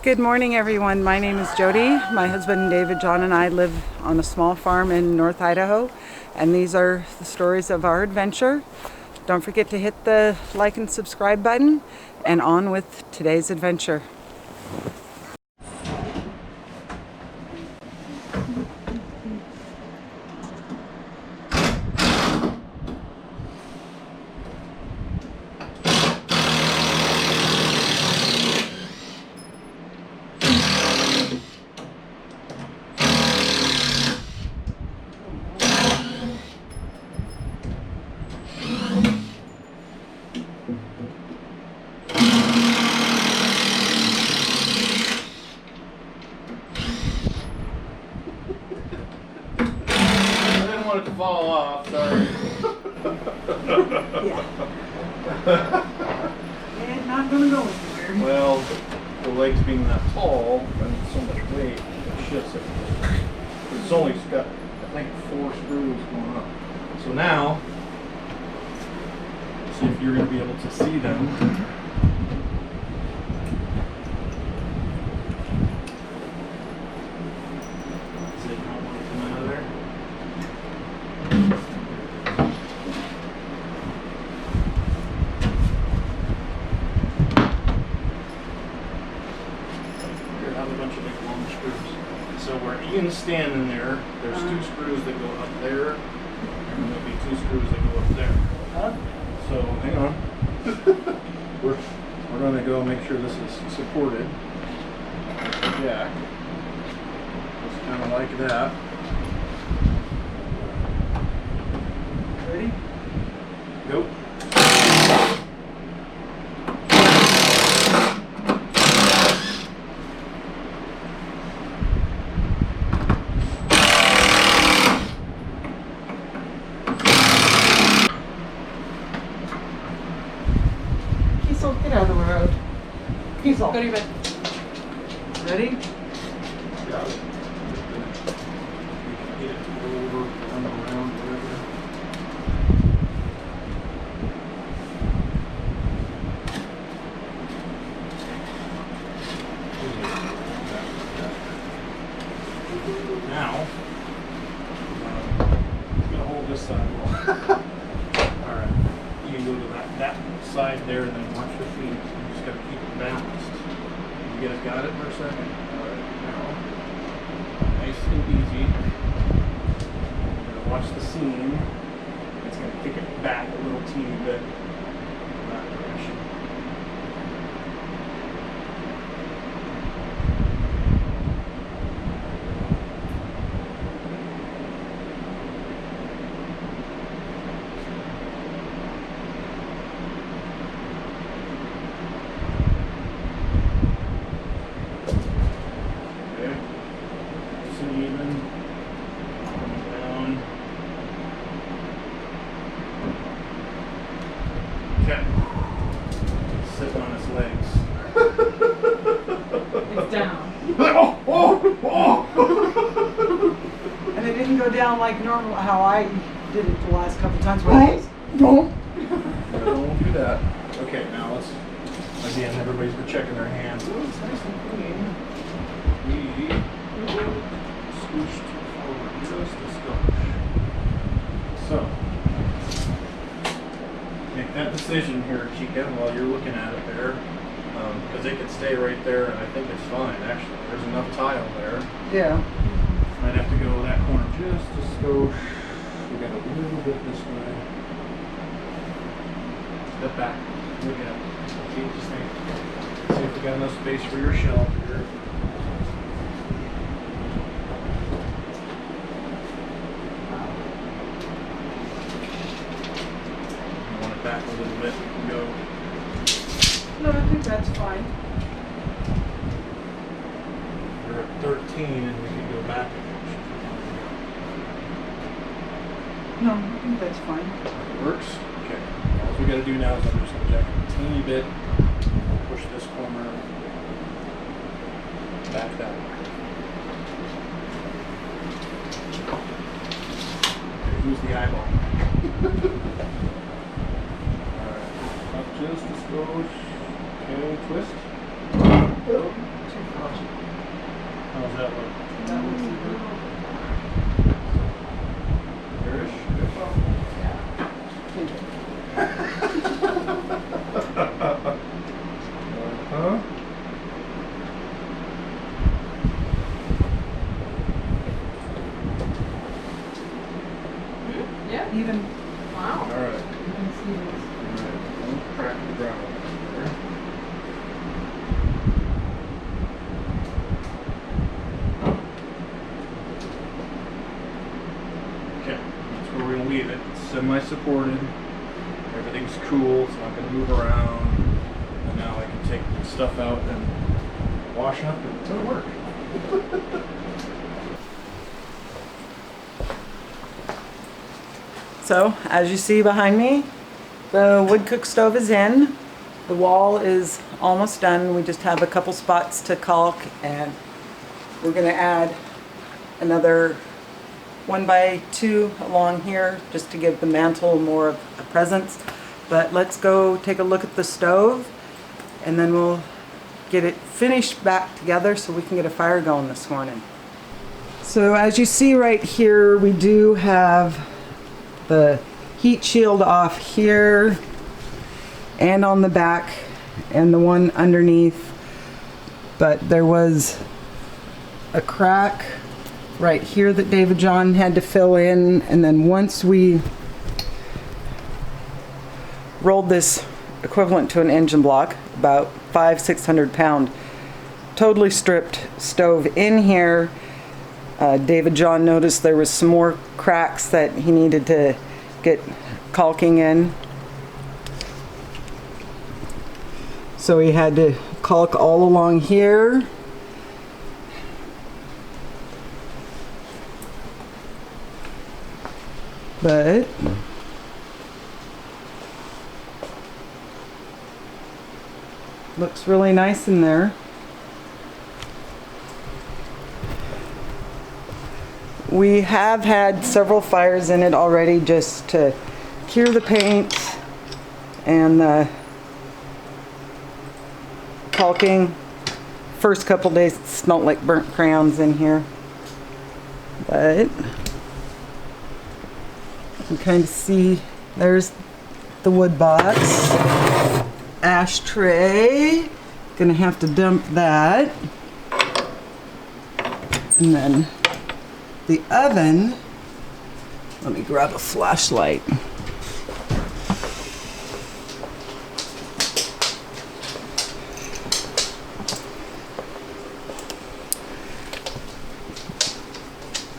Good morning, everyone. My name is Jody. My husband David, John, and I live on a small farm in North Idaho, and these are the stories of our adventure. Don't forget to hit the like and subscribe button, and on with today's adventure. Want it to fall off, sorry. It's not going to go anywhere. Well, the legs being that tall and so much weight, it shifts it. It's only got, I think, 4 screws going up. So now, see if you're going to be able to see them. See how one come out of there? A bunch of big long screws. So where Ian's standing there, there's 2 screws that go up there, and there'll be 2 screws that go up there. So hang on. we're going to go make sure this is supported. Jack. Just kind of like that. Ready? Nope. Kiesel, get out of the road. Kiesel. Go to your bed. Ready? Got it. Get it to go over, run around, whatever. Now, I'm gonna hold this side. Alright, you can go to that side there and then watch your feet. You just gotta keep it balanced. You guys got it for a second? Alright, now, nice and easy. You're gonna watch the seam. It's gonna kick it back a little teeny bit in that direction. Okay. Nice and even. Down. Okay. Sitting on its legs. It's down. Oh! Oh! Oh! And it didn't go down like normal, how I did it the last couple times. No. Don't do that. Okay, now let's, again, everybody's been checking their hands. Oh, it's nice and clean. We scooched forward just a skosh. So, make that decision here, Chica, while you're looking at it there. Because it can stay right there, and I think it's fine, actually. There's enough tile there. Yeah. Might have to go that corner just a skosh. We got a little bit this way. Step back. Look at it. See, just think. See if we got enough space for your shelf here. You want it back a little bit and go. No, I think that's fine. We're at 13 and we can go back. No, I think that's fine. Works? Okay. All we gotta do now is I'm just gonna jack it a teeny bit. We'll push this corner back that way. Okay, who's the eyeball? Alright. Up just a skosh. Okay, twist. How's that look? That looks good. Garish? Huh? Yeah. Even. Wow. All right. You can see this. All right. Don't crack the ground there. Okay, that's where we're gonna leave it. It's semi-supported. Everything's cool. It's not gonna move around. And now I can take the stuff out and wash up, and it's gonna work. So, as you see behind me, the wood cook stove is in. The wall is almost done. We just have a couple spots to caulk, and we're gonna add another 1x2 along here just to give the mantle more of a presence. But let's go take a look at the stove, and then we'll get it finished back together so we can get a fire going this morning. So as you see right here, we do have the heat shield off here and on the back and the one underneath, but there was a crack right here that David John had to fill in, and then once we rolled this equivalent to an engine block, about 500-600 pound, totally stripped stove in here, David John noticed there was some more cracks that he needed to get caulking in. So he had to caulk all along here. But looks really nice in there. We have had several fires in it already just to cure the paint and the caulking. First couple days it smelled like burnt crayons in here, but you can kind of see there's the wood box. Ashtray, gonna have to dump that. And then the oven, let me grab a flashlight.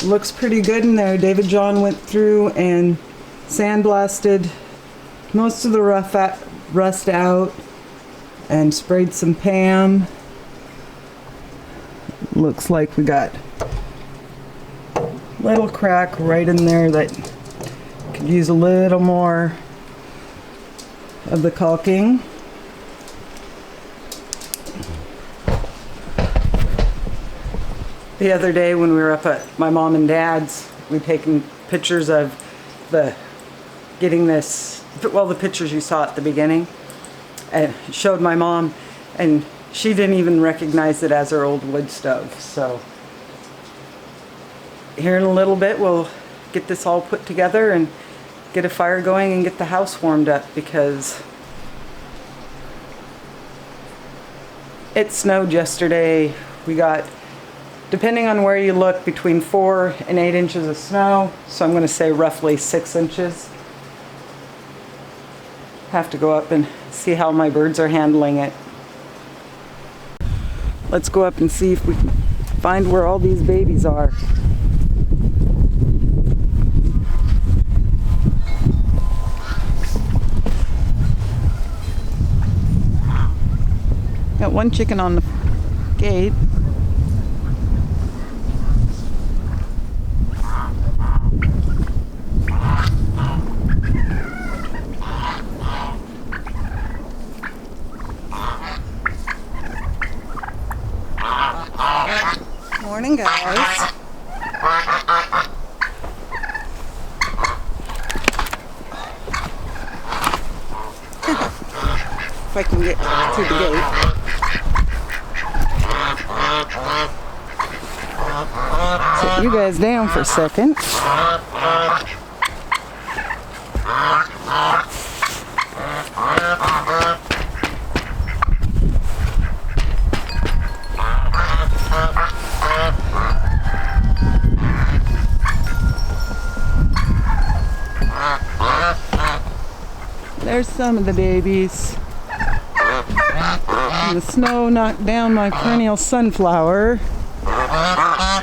Looks pretty good in there. David John went through and sandblasted most of the rust out and sprayed some Pam. Looks like we got a little crack right in there that could use a little more of the caulking. The other day when we were up at my mom and dad's, we'd taken pictures of getting this, well, the pictures you saw at the beginning, and showed my mom, and she didn't even recognize it as her old wood stove. So here in a little bit we'll get this all put together and get a fire going and get the house warmed up, because it snowed yesterday. We got, depending on where you look, between 4 and 8 inches of snow, so I'm going to say roughly 6 inches. Have to go up and see how my birds are handling it. Let's go up and see if we can find where all these babies are. Got one chicken on the gate. Morning, guys. If I can get through the gate. Set you guys down for a second. There's some of the babies. And the snow knocked down my perennial sunflower. Yeah.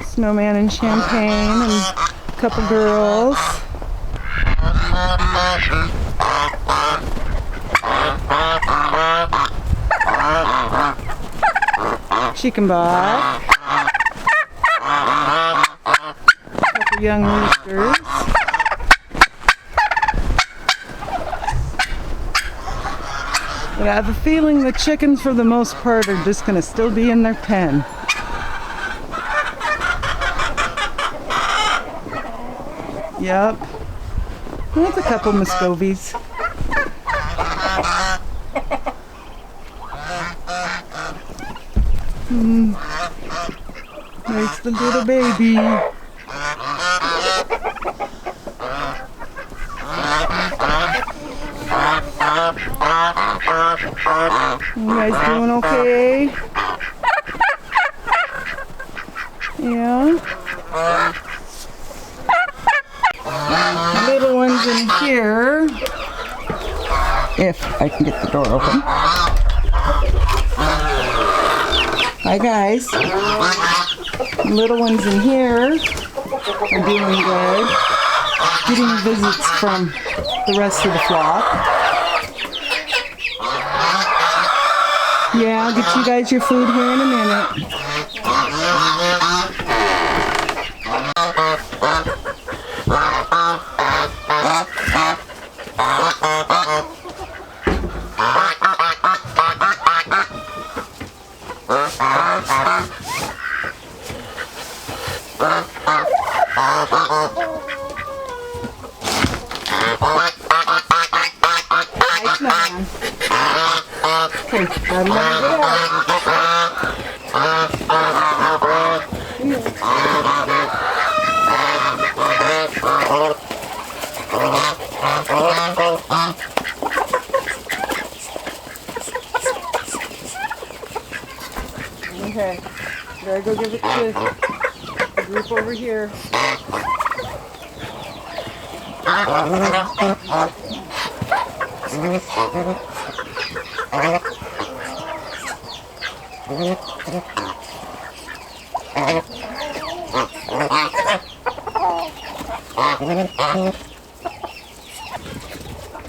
Snowman and champagne and a couple girls. Chicken bot. Couple young roosters. But I have a feeling the chickens, for the most part, are just going to still be in their pen. Yep. There's a couple Muscovies. There's the little baby. You guys doing okay? Yeah. Little ones in here. If I can get the door open. Hi guys. Little ones in here are doing good. Getting visits from the rest of the flock. Yeah, I'll get you guys your food here in a minute. Okay, I'm gonna get Okay, gotta go give it to the group over here.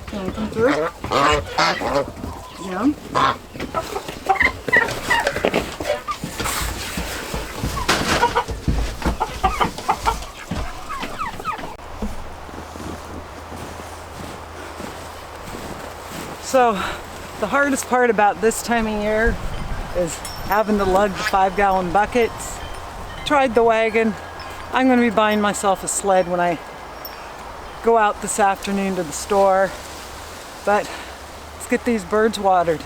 Come through. Yeah. So the hardest part about this time of year is having to lug the 5-gallon buckets. Tried the wagon. I'm going to be buying myself a sled when I go out this afternoon to the store. But let's get these birds watered.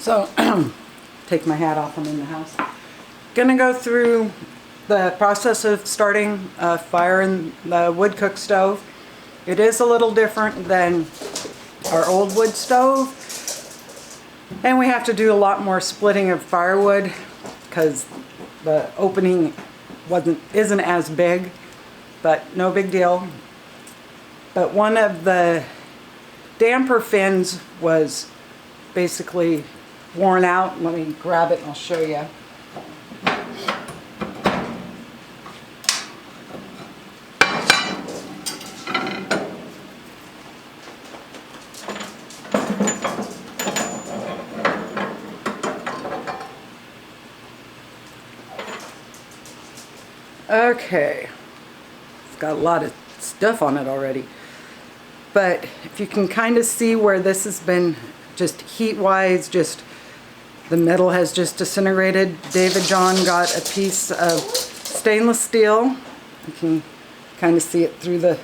So, take my hat off, I'm in the house. Gonna go through the process of starting a fire in the wood cook stove. It is a little different than our old wood stove. And we have to do a lot more splitting of firewood because the opening isn't as big, but no big deal. But one of the damper fins was basically worn out. Let me grab it and I'll show you. Okay, it's got a lot of stuff on it already. But if you can kind of see where this has been just heat-wise, just the metal has just disintegrated. David John got a piece of stainless steel. You can kind of see it through the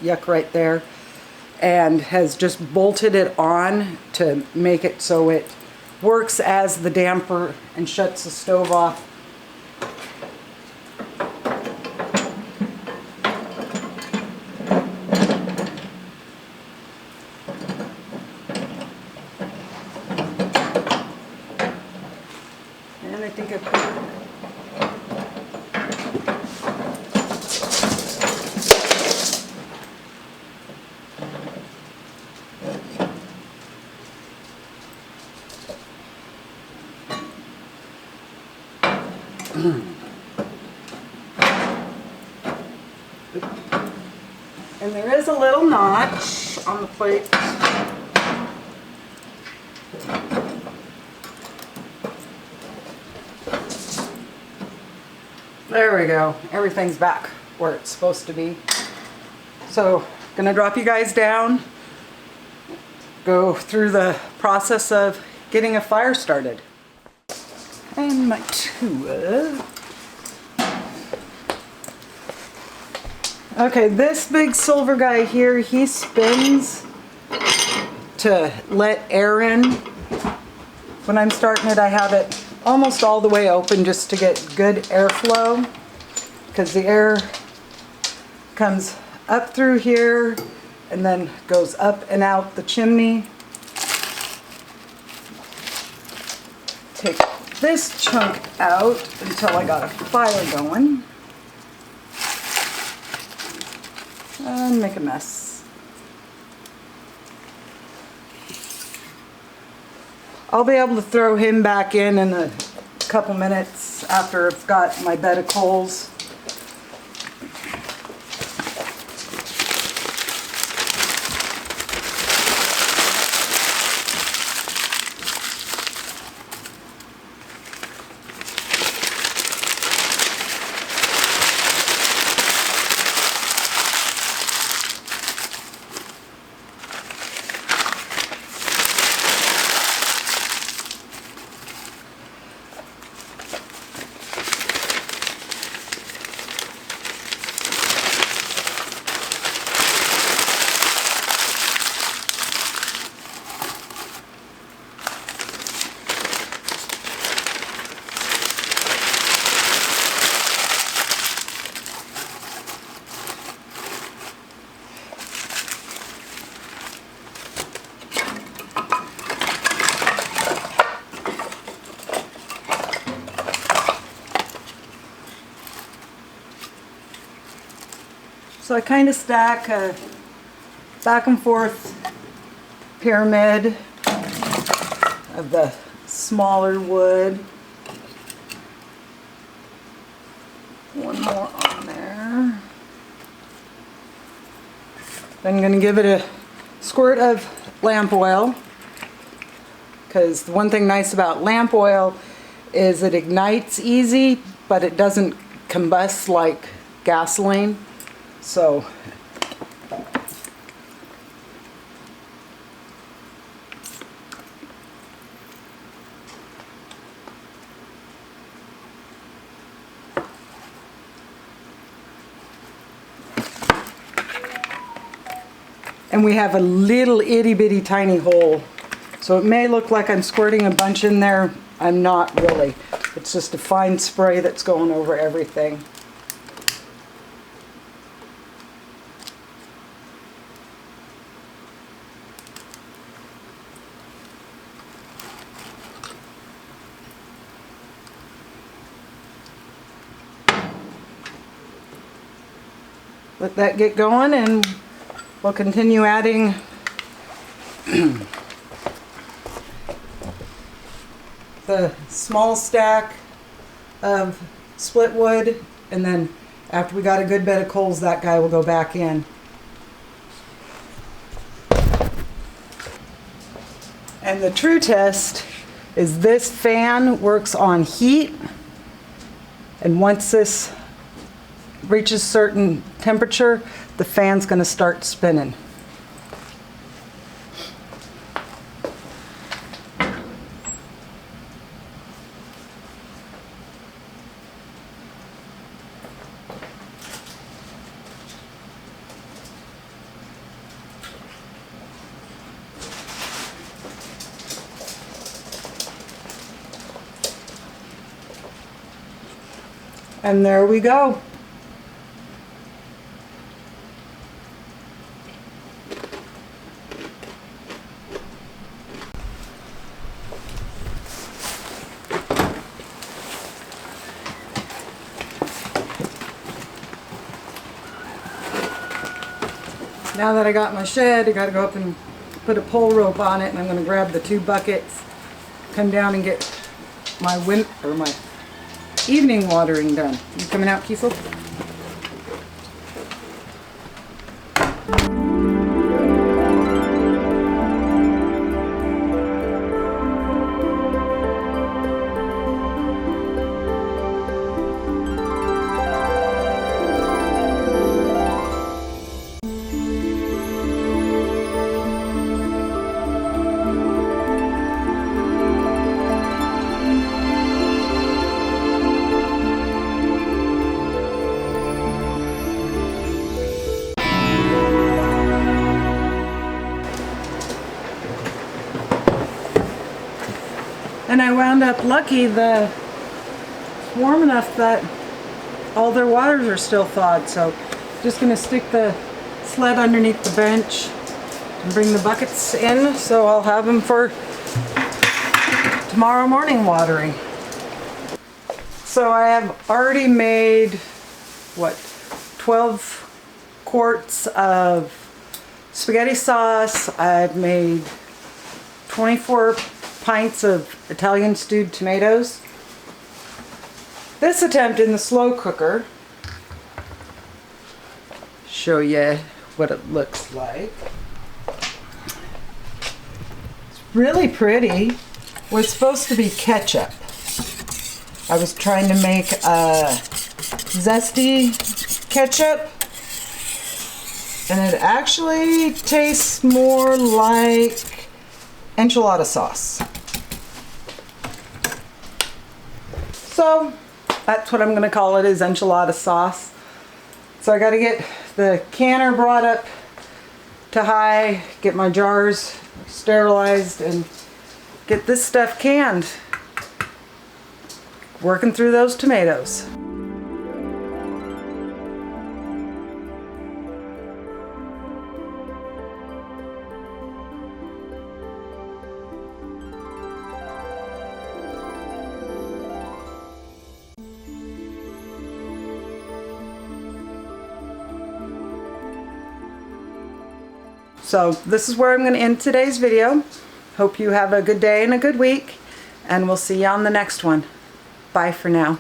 yuck right there. And has just bolted it on to make it so it works as the damper and shuts the stove off. And I think I put and there is a little notch on the plate. There we go. Everything's back where it's supposed to be. So, gonna drop you guys down, go through the process of getting a fire started. And my tool. Okay, this big silver guy here, he spins to let air in. When I'm starting it, I have it almost all the way open just to get good airflow, because the air comes up through here and then goes up and out the chimney. Take this chunk out until I got a fire going. And make a mess. I'll be able to throw him back in a couple minutes after I've got my bed of coals. So I kind of stack a back and forth pyramid of the smaller wood. One more on there. Then I'm going to give it a squirt of lamp oil, because the one thing nice about lamp oil is it ignites easy, but it doesn't combust like gasoline. So and we have a little itty bitty tiny hole So it may look like I'm squirting a bunch in there. I'm not really. It's just a fine spray that's going over everything. Let that get going and we'll continue adding the small stack of split wood, and then after we got a good bed of coals, that guy will go back in. And the true test is this fan works on heat, and once this reaches certain temperature, the fan's going to start spinning. And there we go. Now that I got my shed, I got to go up and put a pole rope on it, and I'm going to grab the 2 buckets, come down and get my my evening watering done. You coming out, Kiesel? And I wound up lucky, it's warm enough that all their waters are still thawed. So just gonna stick the sled underneath the bench and bring the buckets in, so I'll have them for tomorrow morning watering. So I have already made, what, 12 quarts of spaghetti sauce. I've made 24 pints of Italian stewed tomatoes. This attempt in the slow cooker, show you what it looks like. It's really pretty. Was supposed to be ketchup. I was trying to make a zesty ketchup, and it actually tastes more like enchilada sauce. So that's what I'm going to call it, is enchilada sauce. So I got to get the canner brought up to high, get my jars sterilized, and get this stuff canned. Working through those tomatoes. So this is where I'm going to end today's video. Hope you have a good day and a good week, and we'll see you on the next one. Bye for now.